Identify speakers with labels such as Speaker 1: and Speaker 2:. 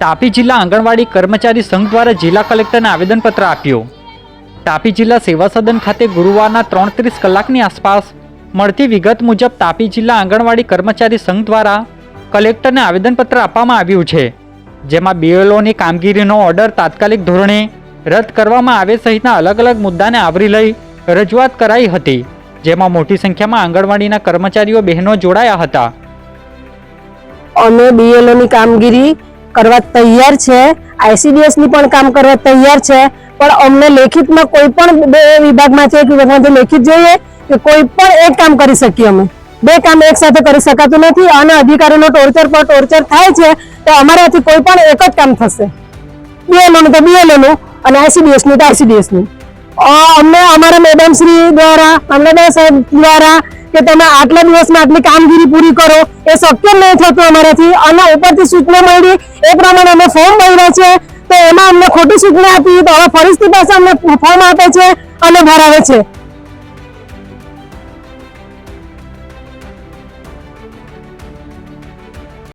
Speaker 1: તાપી જિલ્લા આંગણવાડી કર્મચારી સંઘ દ્વારા જિલ્લા કલેક્ટરને આવેદનપત્ર આપ્યું। તાપી જિલ્લા સેવા સદન ખાતે ગુરુવારના 3:30 કલાકની આસપાસ મળતી વિગત મુજબ તાપી જિલ્લા આંગણવાડી કર્મચારી સંઘ દ્વારા કલેક્ટરને આવેદનપત્ર આપવામાં આવ્યું છે, જેમાં બીએલઓની કામગીરીનો ઓર્ડર તાત્કાલિક ધોરણે રદ કરવામાં આવે સહિતના અલગ અલગ મુદ્દાને આવરી લઈ રજૂઆત કરાઈ હતી, જેમાં મોટી સંખ્યામાં આંગણવાડીના કર્મચારીઓ બહેનો જોડાયા હતા।
Speaker 2: અમે બીએલઓ ની કામગીરી કરવા તૈયાર છે, આઈસીડીએસ ની પણ કામ કરવા તૈયાર છે, પણ અમને લેખિતમાં કોઈ પણ બે વિભાગમાંથી એક વિભાગમાંથી લેખિત જોઈએ કે કોઈ પણ એક કામ કરી શકીએ। અમે બે કામ એક સાથે કરી શકાતું નથી અને અધિકારીનો ટોર્ચર પર ટોર્ચર થાય છે, તો અમારાથી કોઈ પણ એક જ કામ થશે, બીએલઓ નું તો બીએલઓ નું અને આઈસીડીએસ નું તો આઈસીડીએસ નું। અમને અમારા મેડમ શ્રી દ્વારા, મામલતદાર સાહેબ દ્વારા કે તમે આટલા દિવસમાં આટલી કામગીરી પૂરી કરો એ શક્ય નહીં થતું અમારાથી, અને ઉપરથી સૂચના મળી એ પ્રમાણે અમે ફોર્મ ભર્યા છે, તો એમાં અમને ખોટી સૂચના આપી તો હવે ફરીથી પાછા અમને ફોર્મ આપે છે અને ભરાવે છે।